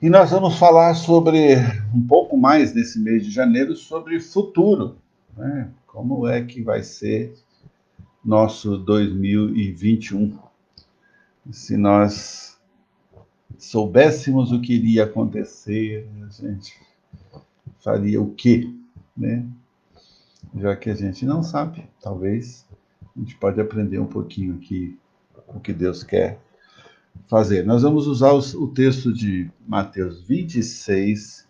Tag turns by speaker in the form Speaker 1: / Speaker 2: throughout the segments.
Speaker 1: E nós vamos falar sobre, um pouco mais nesse mês de janeiro, sobre futuro, né? Como é que vai ser nosso 2021? Se nós soubéssemos o que iria acontecer, a gente faria o quê, né? Já que a gente não sabe, talvez a gente pode aprender um pouquinho aqui o que Deus quer fazer. Nós vamos usar o texto de Mateus 26,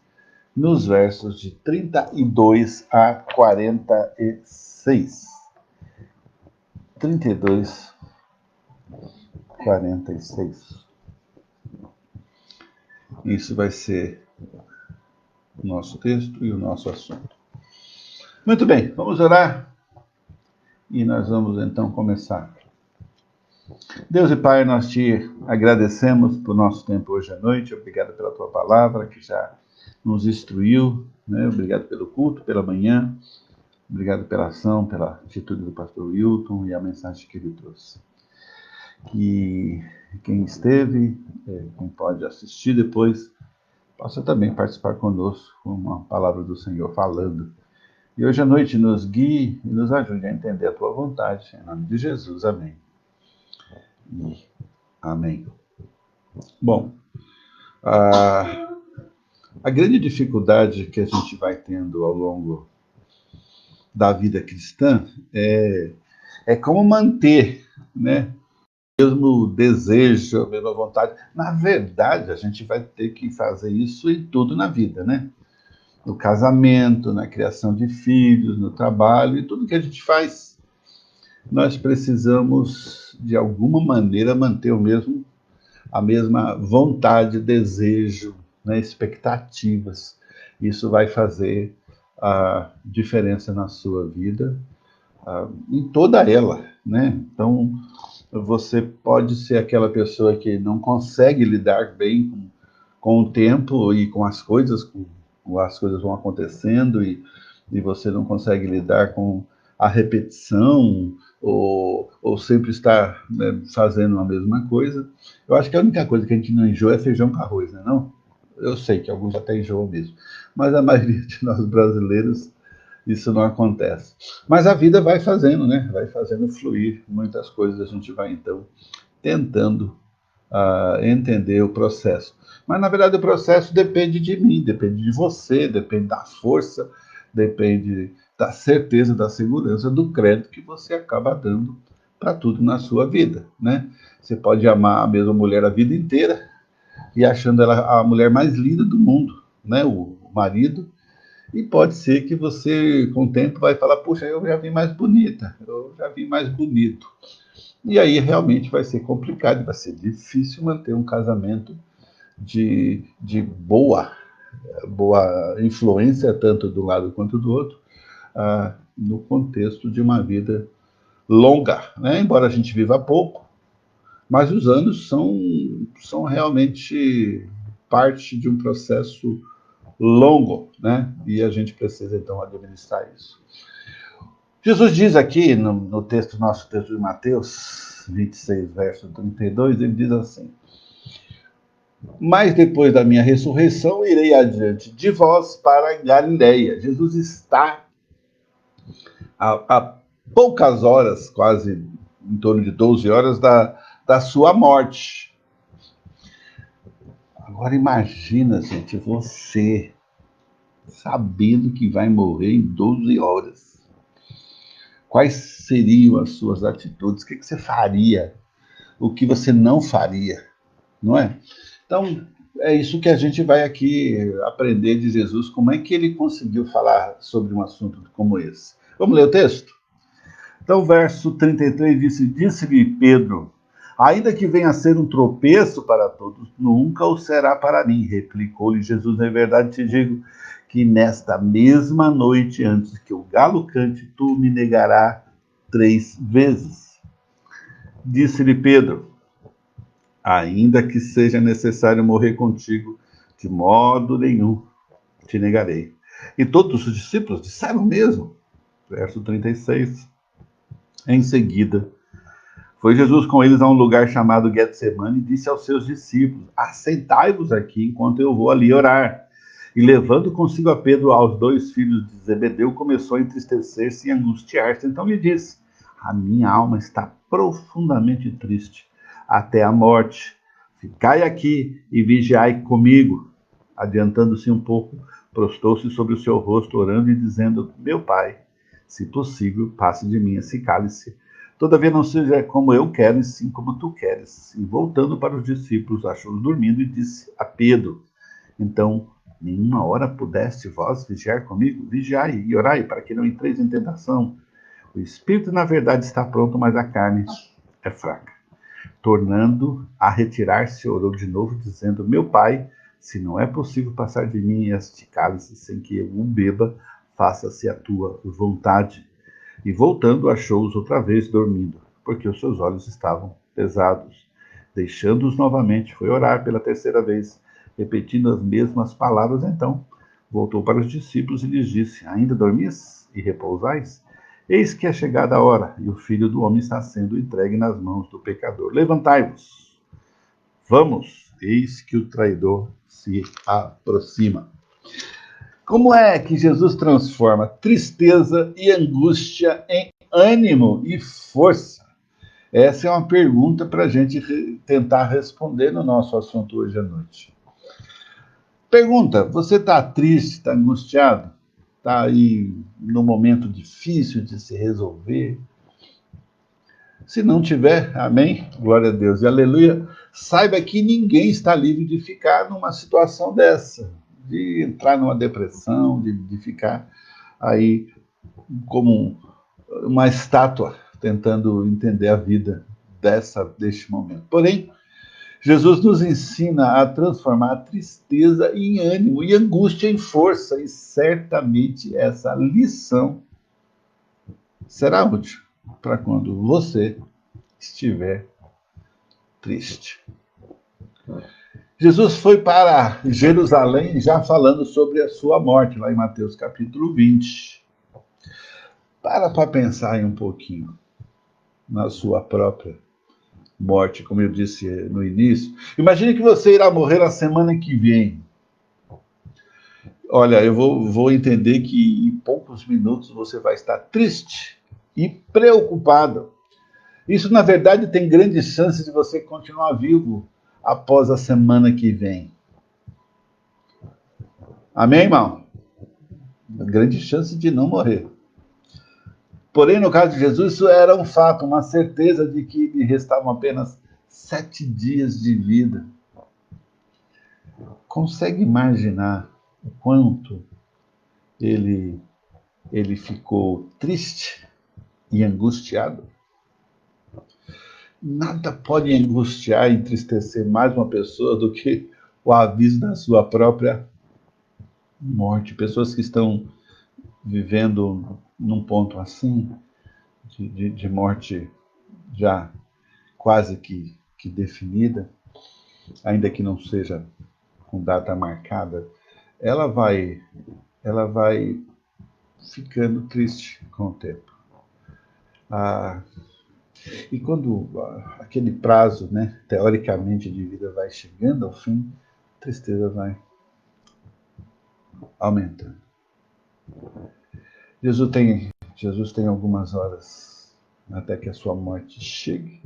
Speaker 1: nos versos de 32 a 46. 32, 46. Isso vai ser o nosso texto e o nosso assunto. Muito bem, vamos orar e nós vamos então começar. Deus e Pai, nós te agradecemos por nosso tempo hoje à noite. Obrigado pela tua palavra que já nos instruiu, né? Obrigado pelo culto, pela manhã. Obrigado pela ação, pela atitude do pastor Wilton e a mensagem que ele trouxe. Que quem esteve, quem pode assistir depois, possa também participar conosco com uma palavra do Senhor falando. E hoje à noite nos guie e nos ajude a entender a tua vontade. Em nome de Jesus, amém. E amém. Bom, a grande dificuldade que a gente vai tendo ao longo da vida cristã é como manter, né, o mesmo desejo, a mesma vontade. Na verdade, a gente vai ter que fazer isso em tudo na vida, né? No casamento, na criação de filhos, no trabalho, e tudo que a gente faz, nós precisamos, de alguma maneira, manter a mesma vontade, desejo, né, expectativas. Isso vai fazer a diferença na sua vida, em toda ela, né? Então, você pode ser aquela pessoa que não consegue lidar bem com o tempo e com as coisas vão acontecendo e você não consegue lidar com a repetição ou sempre estar, né, fazendo a mesma coisa. Eu acho que a única coisa que a gente não enjoa é feijão com arroz, né, não? Eu sei que alguns até enjoam mesmo, mas a maioria de nós brasileiros isso não acontece. Mas a vida vai fazendo, né? Vai fazendo fluir muitas coisas, a gente vai então tentando entender o processo. Mas, na verdade, o processo depende de mim, depende de você, depende da força, depende da certeza, da segurança, do crédito que você acaba dando para tudo na sua vida, né? Você pode amar a mesma mulher a vida inteira e achando ela a mulher mais linda do mundo, né? O marido. E pode ser que você, com o tempo, vai falar, puxa, eu já vi mais bonita, eu já vi mais bonito. E aí realmente vai ser complicado, vai ser difícil manter um casamento de boa influência, tanto do lado quanto do outro, no contexto de uma vida longa, né? Embora a gente viva pouco, mas os anos são realmente parte de um processo longo, né? E a gente precisa, então, administrar isso. Jesus diz aqui, no texto, nosso texto de Mateus 26, verso 32, ele diz assim: mas depois da minha ressurreição, irei adiante de vós para Galiléia. Jesus está a poucas horas, quase em torno de 12 horas, da sua morte. Agora imagina, gente, você sabendo que vai morrer em 12 horas. Quais seriam as suas atitudes? O que você faria? O que você não faria? Não é? Então, é isso que a gente vai aqui aprender de Jesus, como é que ele conseguiu falar sobre um assunto como esse. Vamos ler o texto? Então, o verso 33 disse-lhe Pedro, ainda que venha a ser um tropeço para todos, nunca o será para mim. Replicou-lhe Jesus, na verdade te digo que nesta mesma noite, antes que o galo cante, tu me negarás 3 vezes. Disse-lhe Pedro, ainda que seja necessário morrer contigo, de modo nenhum te negarei. E todos os discípulos disseram o mesmo. Verso 36. Em seguida, Foi Jesus com eles a um lugar chamado Getsemane e disse aos seus discípulos: assentai-vos aqui enquanto eu vou ali orar. E levando consigo a Pedro aos dois filhos de Zebedeu, começou a entristecer-se e angustiar-se. Então lhe disse: a minha alma está profundamente triste, até a morte. Ficai aqui e vigiai comigo. Adiantando-se um pouco, prostou-se sobre o seu rosto, orando e dizendo: meu pai, se possível, passe de mim esse cálice. Todavia não seja como eu quero, e sim como tu queres. E voltando para os discípulos, achou-os dormindo e disse a Pedro: então, nenhuma hora pudeste vós vigiar comigo? Vigiai e orai, para que não entreis em tentação. O espírito, na verdade, está pronto, mas a carne é fraca. Tornando a retirar-se, orou de novo, dizendo: meu pai, se não é possível passar de mim este cálice sem que eu o beba, faça-se a tua vontade. E voltando, achou-os outra vez dormindo, porque os seus olhos estavam pesados. Deixando-os novamente, foi orar pela terceira vez, repetindo as mesmas palavras. Então voltou para os discípulos e lhes disse: ainda dormis e repousais? Eis que é chegada a hora, e o Filho do Homem está sendo entregue nas mãos do pecador. Levantai-vos, vamos, eis que o traidor se aproxima. Como é que Jesus transforma tristeza e angústia em ânimo e força? Essa é uma pergunta para a gente tentar responder no nosso assunto hoje à noite. Pergunta: você está triste, está angustiado? Está aí num momento difícil de se resolver? Se não tiver, amém? Glória a Deus e aleluia. Saiba que ninguém está livre de ficar numa situação dessa, de entrar numa depressão, de ficar aí como uma estátua tentando entender a vida deste momento. Porém, Jesus nos ensina a transformar a tristeza em ânimo e angústia em força, e certamente essa lição será útil para quando você estiver triste. Jesus foi para Jerusalém já falando sobre a sua morte, lá em Mateus capítulo 20. Para pensar aí um pouquinho na sua própria morte, como eu disse no início. Imagine que você irá morrer a semana que vem. Olha, eu vou entender que em poucos minutos você vai estar triste e preocupado. Isso, na verdade, tem grandes chances de você continuar vivo após a semana que vem. Amém, irmão? Grande chance de não morrer. Porém, no caso de Jesus, isso era um fato, uma certeza de que lhe restavam apenas 7 dias de vida. Consegue imaginar o quanto ele ficou triste e angustiado? Nada pode angustiar e entristecer mais uma pessoa do que o aviso da sua própria morte. Pessoas que estão vivendo num ponto assim, de morte já quase que definida, ainda que não seja com data marcada, ela vai, ela vai ficando triste com o tempo. E quando aquele prazo, né, teoricamente, de vida vai chegando ao fim, a tristeza vai aumentando. Jesus tem algumas horas até que a sua morte chegue.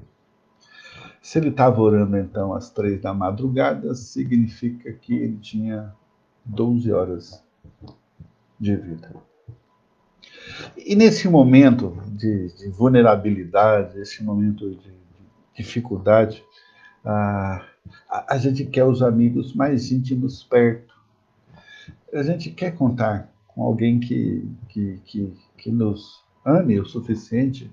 Speaker 1: Se ele estava orando, então, às 3 da madrugada, significa que ele tinha 12 horas de vida. E nesse momento de vulnerabilidade, esse momento de dificuldade, a gente quer os amigos mais íntimos perto. A gente quer contar com alguém que nos ame o suficiente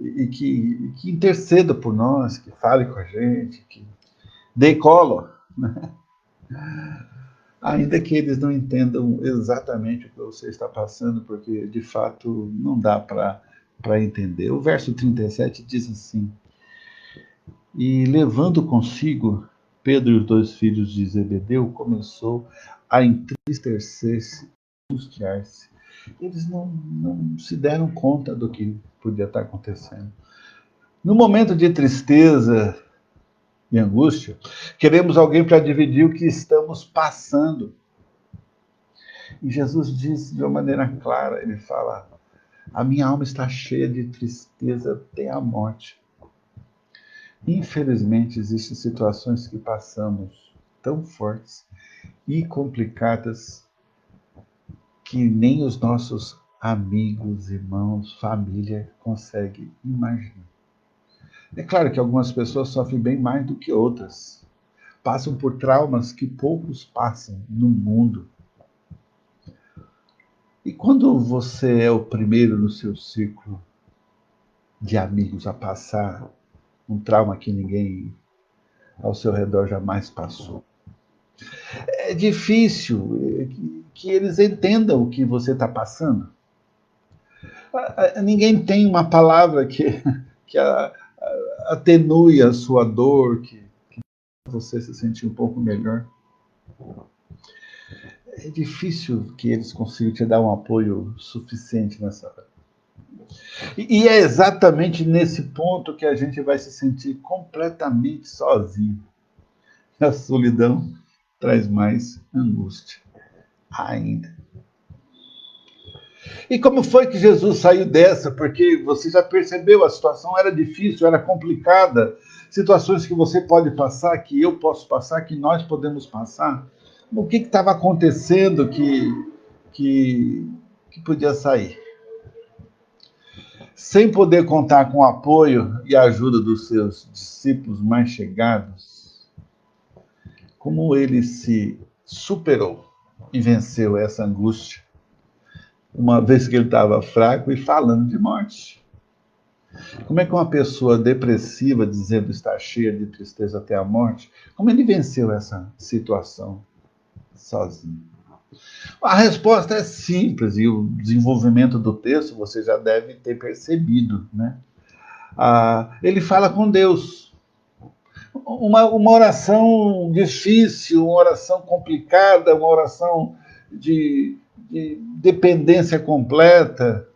Speaker 1: e que interceda por nós, que fale com a gente, que dê colo, né? Ainda que eles não entendam exatamente o que você está passando, porque de fato não dá para entender. O verso 37 diz assim: e levando consigo Pedro e os dois filhos de Zebedeu, começou a entristecer-se, angustiar-se. Eles não se deram conta do que podia estar acontecendo. No momento de tristeza e angústia, queremos alguém para dividir o que estamos passando. E Jesus diz de uma maneira clara, ele fala, a minha alma está cheia de tristeza até a morte. Infelizmente, existem situações que passamos tão fortes e complicadas que nem os nossos amigos, irmãos, família conseguem imaginar. É claro que algumas pessoas sofrem bem mais do que outras. Passam por traumas que poucos passam no mundo. E quando você é o primeiro no seu círculo de amigos a passar um trauma que ninguém ao seu redor jamais passou, é difícil que eles entendam o que você está passando. Ninguém tem uma palavra que atenue a sua dor, que você se sentir um pouco melhor. É difícil que eles consigam te dar um apoio suficiente nessa hora. E é exatamente nesse ponto que a gente vai se sentir completamente sozinho. A solidão traz mais angústia ainda. E como foi que Jesus saiu dessa? Porque você já percebeu, a situação era difícil, era complicada. Situações que você pode passar, que eu posso passar, que nós podemos passar. O que estava acontecendo que podia sair? Sem poder contar com o apoio e a ajuda dos seus discípulos mais chegados, como ele se superou e venceu essa angústia, uma vez que ele estava fraco e falando de morte. Como é que uma pessoa depressiva, dizendo estar cheia de tristeza até a morte, como ele venceu essa situação sozinho? A resposta é simples, e o desenvolvimento do texto você já deve ter percebido, né? Ele fala com Deus. Uma oração difícil, uma oração complicada, uma oração de dependência completa.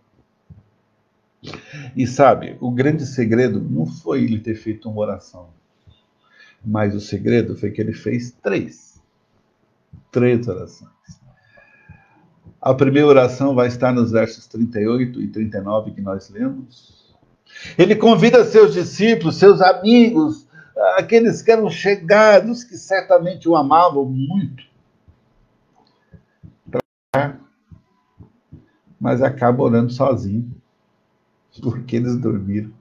Speaker 1: E sabe, o grande segredo não foi ele ter feito uma oração, mas o segredo foi que ele fez três orações. A primeira oração vai estar nos versos 38 e 39 que nós lemos. Ele convida seus discípulos, seus amigos, aqueles que eram chegados, que certamente o amavam muito, mas acaba orando sozinho, porque eles dormiram.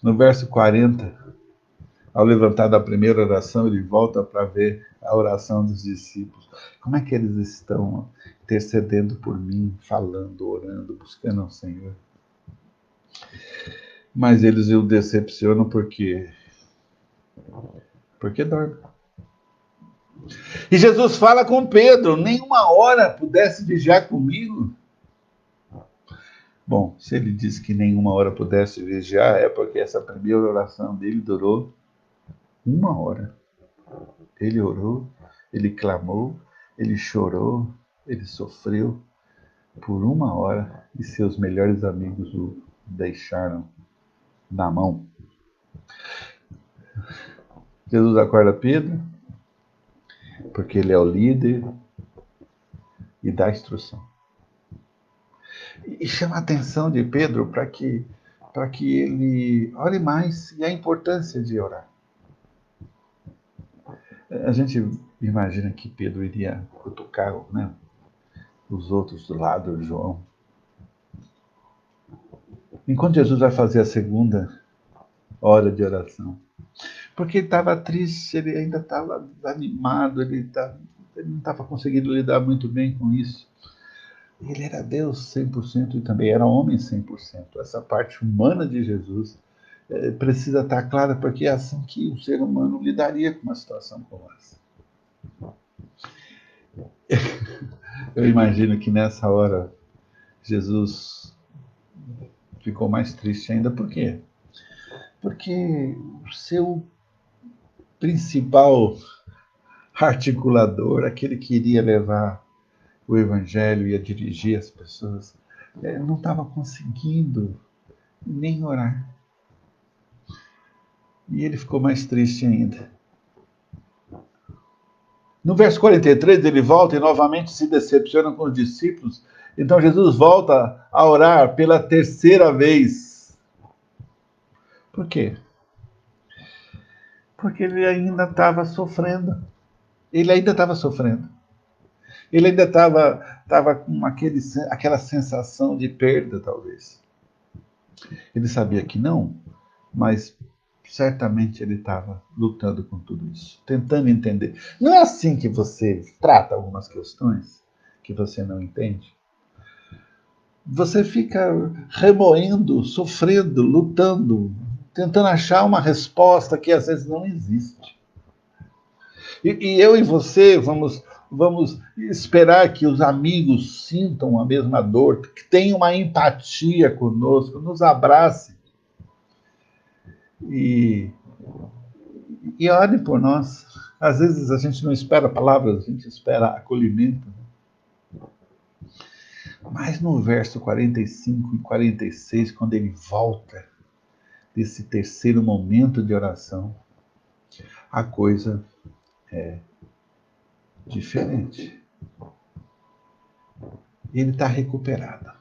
Speaker 1: No verso 40, ao levantar da primeira oração, ele volta para ver a oração dos discípulos. Como é que eles estão intercedendo por mim, falando, orando, buscando ao Senhor? Mas eles o decepcionam porque dorme. E Jesus fala com Pedro, nenhuma hora pudesse vigiar comigo. Bom, se ele disse que nenhuma hora pudesse vigiar, é porque essa primeira oração dele durou 1 hora. Ele orou, ele clamou, ele chorou, ele sofreu por 1 hora e seus melhores amigos o deixaram na mão. Jesus acorda Pedro, porque ele é o líder e dá instrução. E chama a atenção de Pedro para que ele ore mais, e a importância de orar. A gente imagina que Pedro iria cutucar, né, os outros do lado, João. Enquanto Jesus vai fazer a segunda hora de oração, porque ele estava triste, ele ainda estava desanimado, ele não estava conseguindo lidar muito bem com isso. Ele era Deus 100% e também era homem 100%. Essa parte humana de Jesus precisa estar clara, porque é assim que o ser humano lidaria com uma situação como essa. Eu imagino que nessa hora Jesus ficou mais triste ainda. Por quê? Porque o seu principal articulador, aquele que iria levar o evangelho, ia dirigir as pessoas, não estava conseguindo nem orar. E ele ficou mais triste ainda. No verso 43, ele volta e novamente se decepciona com os discípulos. Então Jesus volta a orar pela terceira vez. Por quê? Porque ele ainda estava sofrendo. Ele ainda estava sofrendo. Ele ainda estava com aquela sensação de perda, talvez. Ele sabia que não, mas certamente ele estava lutando com tudo isso, tentando entender. Não é assim que você trata algumas questões que você não entende? Você fica remoendo, sofrendo, lutando, tentando achar uma resposta que às vezes não existe. E eu e você vamos esperar que os amigos sintam a mesma dor, que tenham uma empatia conosco, nos abracem e, e orem por nós. Às vezes a gente não espera palavras, a gente espera acolhimento. Mas no verso 45 e 46, quando ele volta desse terceiro momento de oração, a coisa é diferente. Ele está recuperado.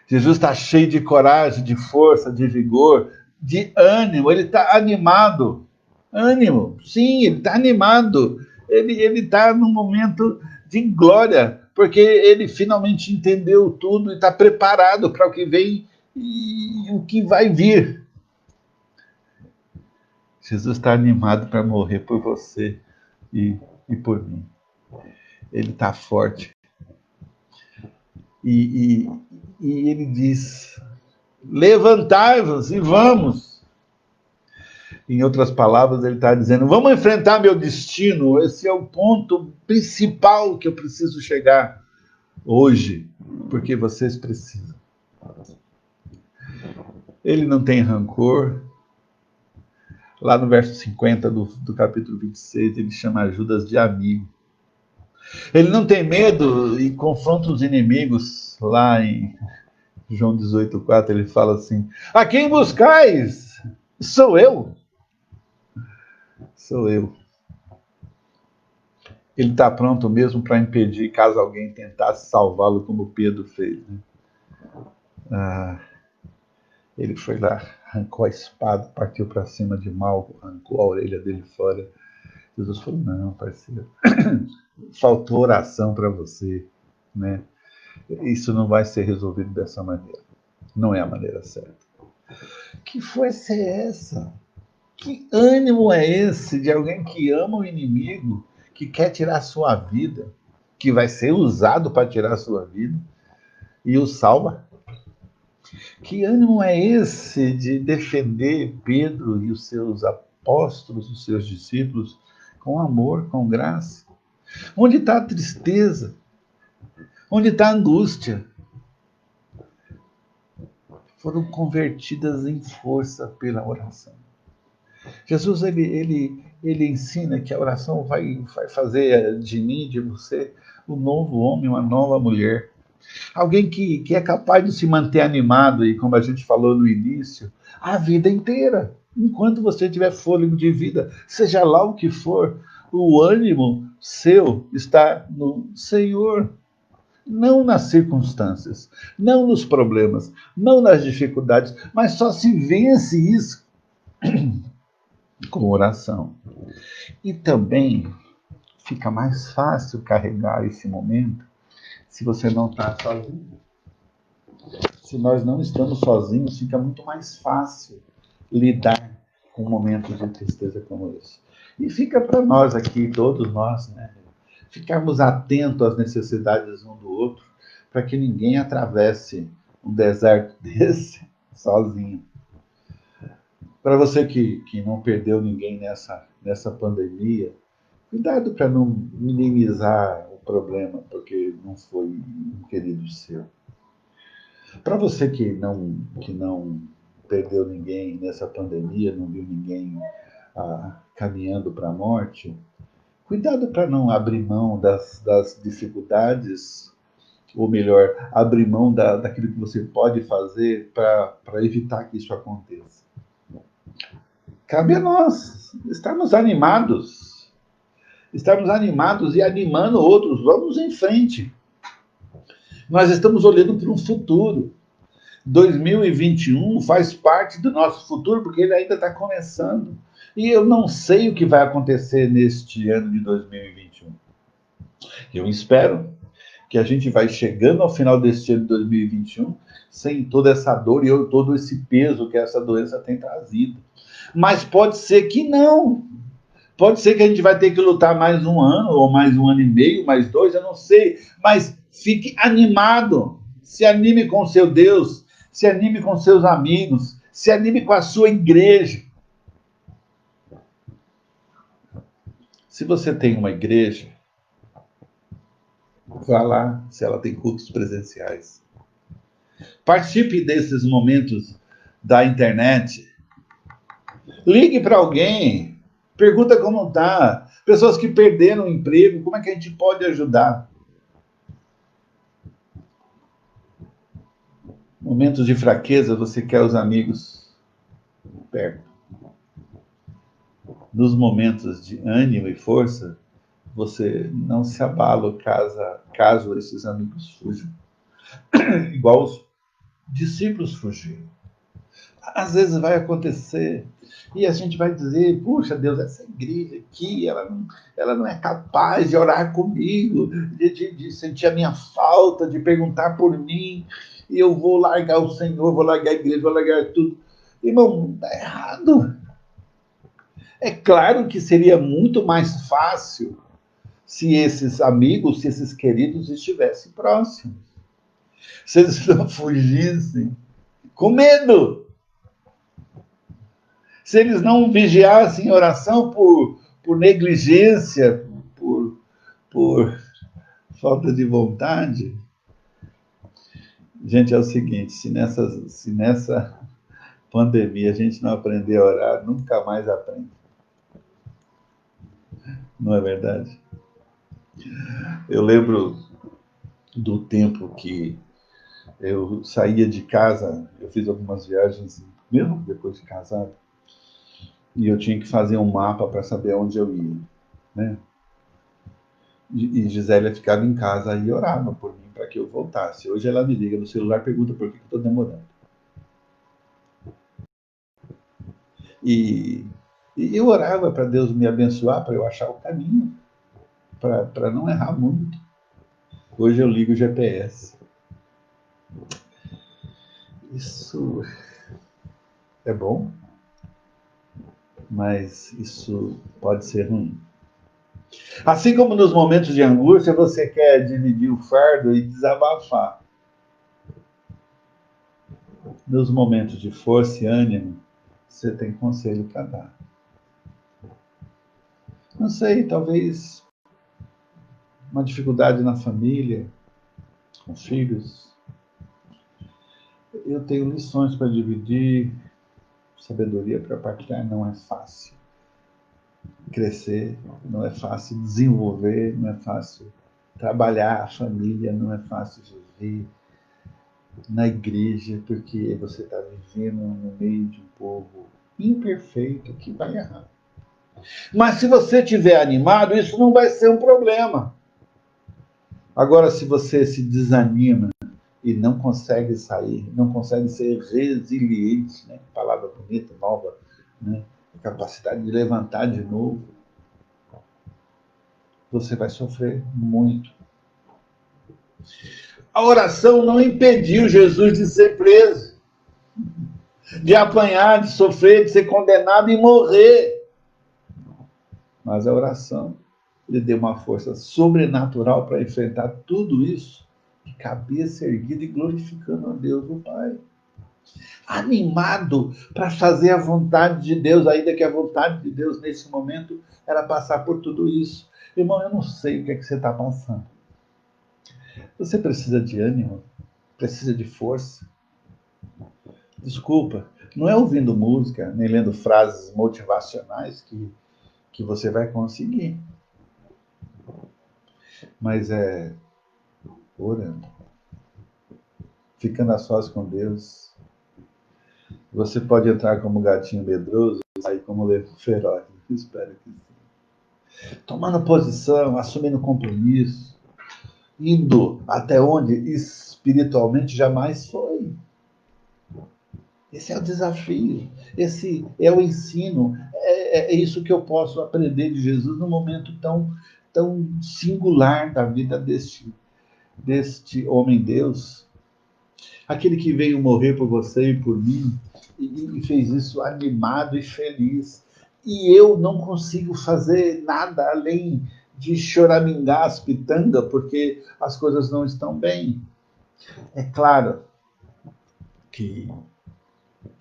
Speaker 1: Jesus está cheio de coragem, de força, de vigor, de ânimo. Ele está animado. Ânimo, sim, ele está animado. Ele está num momento de glória, porque ele finalmente entendeu tudo e está preparado para o que vem e o que vai vir. Jesus está animado para morrer por você e por mim. Ele está forte. E, e ele diz: levantai-vos e vamos. Em outras palavras, ele está dizendo: vamos enfrentar meu destino. Esse é o ponto principal que eu preciso chegar hoje, porque vocês precisam. Ele não tem rancor. Lá no verso 50 do capítulo 26, ele chama Judas de amigo. Ele não tem medo e confronta os inimigos. Lá em João 18,4, ele fala assim: a quem buscais? Sou eu. Sou eu. Ele está pronto mesmo para impedir caso alguém tentasse salvá-lo, como Pedro fez. Né? Ele foi lá, arrancou a espada, partiu para cima de Malco, arrancou a orelha dele fora. Jesus falou: não, parceiro, faltou oração para você. Né? Isso não vai ser resolvido dessa maneira. Não é a maneira certa. Que força é essa? Que ânimo é esse de alguém que ama o inimigo, que quer tirar a sua vida, que vai ser usado para tirar a sua vida e o salva? Que ânimo é esse de defender Pedro e os seus apóstolos, os seus discípulos, com amor, com graça? Onde está a tristeza? Onde está a angústia? Foram convertidas em força pela oração. Jesus ele ensina que a oração vai fazer de mim, de você, um novo homem, uma nova mulher. Alguém que é capaz de se manter animado, e como a gente falou no início, a vida inteira. Enquanto você tiver fôlego de vida, seja lá o que for, o ânimo seu está no Senhor. Não nas circunstâncias, não nos problemas, não nas dificuldades, mas só se vence isso com oração. E também fica mais fácil carregar esse momento se você não está sozinho. Se nós não estamos sozinhos, fica muito mais fácil lidar com momentos de tristeza como esse. E fica para nós aqui, todos nós, né? Ficarmos atentos às necessidades um do outro, para que ninguém atravesse um deserto desse sozinho. Para você que não perdeu ninguém nessa pandemia, cuidado para não minimizar o problema, porque não foi um querido seu. Para você que não perdeu ninguém nessa pandemia, não viu ninguém caminhando para a morte, cuidado para não abrir mão das dificuldades ou melhor, abrir mão daquilo que você pode fazer para evitar que isso aconteça. Cabe a nós estarmos animados e animando outros. Vamos em frente. Nós estamos olhando para um futuro. 2021 faz parte do nosso futuro, porque ele ainda está começando. E eu não sei o que vai acontecer neste ano de 2021. Eu espero que a gente vai chegando ao final deste ano de 2021 sem toda essa dor e todo esse peso que essa doença tem trazido. Mas pode ser que não. Pode ser que a gente vai ter que lutar mais um ano, ou mais um ano e meio, mais 2, eu não sei. Mas fique animado. Se anime com o seu Deus, se anime com seus amigos, se anime com a sua igreja. Se você tem uma igreja, vá lá, se ela tem cultos presenciais. Participe desses momentos da internet. Ligue para alguém, pergunta como está. Pessoas que perderam o emprego, como é que a gente pode ajudar? Momentos de fraqueza, você quer os amigos perto. Nos momentos de ânimo e força, você não se abala caso esses amigos fujam. Igual os discípulos fugiram. Às vezes vai acontecer e a gente vai dizer, puxa Deus, essa igreja aqui, ela não é capaz de orar comigo, de sentir a minha falta, de perguntar por mim, e eu vou largar o Senhor, vou largar a igreja, vou largar tudo. Irmão, está errado. É claro que seria muito mais fácil se esses amigos, se esses queridos estivessem próximos. Se eles não fugissem com medo. Se eles não vigiassem em oração por negligência, por falta de vontade. Gente, é o seguinte, se nessa pandemia a gente não aprender a orar, nunca mais aprende. Não é verdade? Eu lembro do tempo que eu saía de casa, eu fiz algumas viagens, mesmo depois de casado, e eu tinha que fazer um mapa para saber onde eu ia, né? E Gisélia ficava em casa e orava por mim para que eu voltasse. Hoje ela me liga no celular e pergunta por que eu estou demorando. E eu orava para Deus me abençoar, para eu achar o caminho, para não errar muito. Hoje eu ligo o GPS. Isso é bom, mas isso pode ser ruim. Assim como nos momentos de angústia, você quer dividir o fardo e desabafar. Nos momentos de força e ânimo, você tem conselho para dar. Não sei, talvez uma dificuldade na família, com filhos. Eu tenho lições para dividir, sabedoria para partilhar, não é fácil. Crescer não é fácil, desenvolver não é fácil, trabalhar a família não é fácil viver na igreja, porque você está vivendo no meio de um povo imperfeito que vai errar. Mas se você estiver animado, isso não vai ser um problema. Agora, se você se desanima e não consegue sair, não consegue ser resiliente, né? Palavra bonita, nova, né? Capacidade de levantar de novo, você vai sofrer muito. A oração não impediu Jesus de ser preso, de apanhar, de sofrer, de ser condenado e morrer. Mas a oração lhe deu uma força sobrenatural para enfrentar tudo isso, de cabeça erguida e glorificando a Deus, o Pai. Animado para fazer a vontade de Deus, ainda que a vontade de Deus nesse momento era passar por tudo isso. Irmão, eu não sei o que é que você está passando. Você precisa de ânimo, precisa de força. Desculpa, não é ouvindo música, nem lendo frases motivacionais que você vai conseguir. Mas é orando. ficando a sós com Deus. Você pode entrar como gatinho medroso e sair como leão feroz. Espero que sim. Tomando posição, assumindo compromisso, indo até onde espiritualmente jamais foi. Esse é o desafio, esse é o ensino, é isso que eu posso aprender de Jesus num momento tão singular da vida deste homem-Deus, aquele que veio morrer por você e por mim, e fez isso animado e feliz. E eu não consigo fazer nada além de choramingar as pitangas, porque as coisas não estão bem. É claro que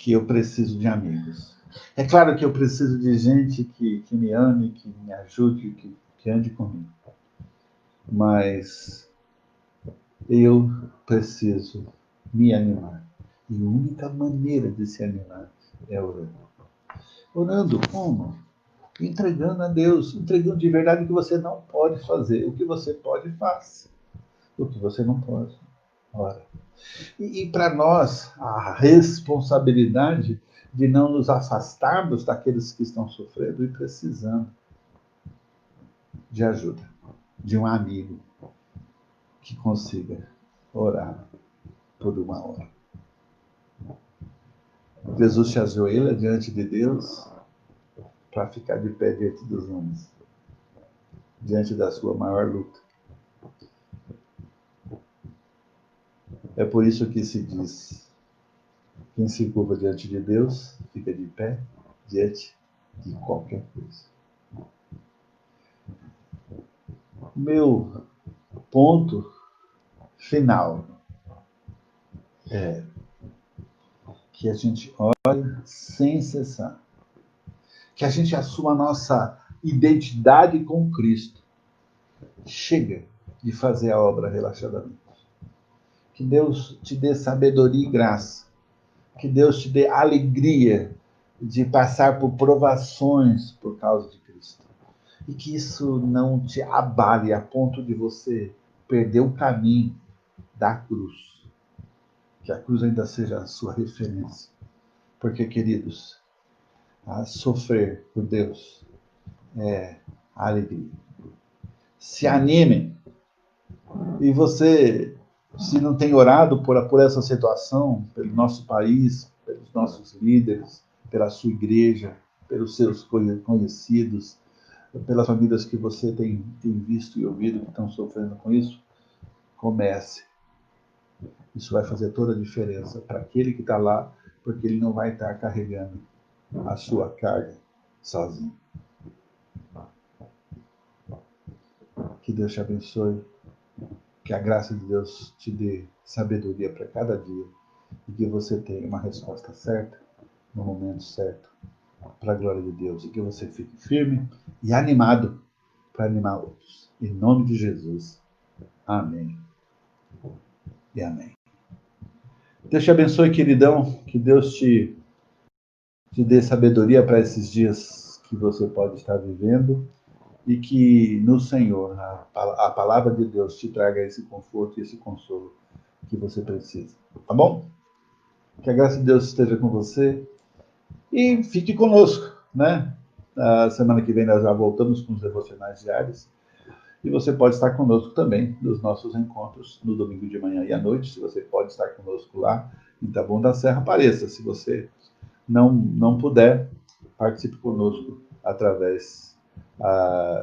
Speaker 1: eu preciso de amigos. É claro que eu preciso de gente que me ame, que me ajude, que ande comigo. Mas eu preciso me animar. E a única maneira de se animar é orando. Orando como? Entregando a Deus. Entregando de verdade o que você não pode fazer. O que você pode, faça. O que você não pode, ora. E para nós, a responsabilidade de não nos afastarmos daqueles que estão sofrendo e precisando de ajuda, de um amigo que consiga orar por uma hora. Jesus se ajoelha diante de Deus para ficar de pé diante dos homens, diante da sua maior luta. É por isso que se diz: quem se curva diante de Deus fica de pé diante de qualquer coisa. O meu ponto final é que a gente ore sem cessar, que a gente assuma a nossa identidade com Cristo. Chega de fazer a obra relaxadamente. Que Deus te dê sabedoria e graça. Que Deus te dê alegria de passar por provações por causa de Cristo. E que isso não te abale a ponto de você perder o caminho da cruz. Que a cruz ainda seja a sua referência. Porque, queridos, sofrer por Deus é alegria. Se animem. E você, se não tem orado por essa situação, pelo nosso país, pelos nossos líderes, pela sua igreja, pelos seus conhecidos, pelas famílias que você tem visto e ouvido que estão sofrendo com isso, comece. Isso vai fazer toda a diferença para aquele que está lá, porque ele não vai estar carregando a sua carga sozinho. Que Deus te abençoe, que a graça de Deus te dê sabedoria para cada dia e que você tenha uma resposta certa, no momento certo, para a glória de Deus, e que você fique firme e animado para animar outros. Em nome de Jesus. Amém. E amém. Deus te abençoe, queridão. Que Deus te dê sabedoria para esses dias que você pode estar vivendo e que no Senhor a palavra de Deus te traga esse conforto e esse consolo que você precisa. Tá bom? Que a graça de Deus esteja com você e fique conosco, né? A semana que vem nós já voltamos com os devocionais diários e você pode estar conosco também nos nossos encontros no domingo de manhã e à noite. Se você pode estar conosco lá em Taboão da Serra, apareça. Se você não puder, participe conosco através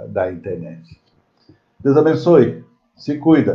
Speaker 1: da internet. Deus abençoe. Se cuida.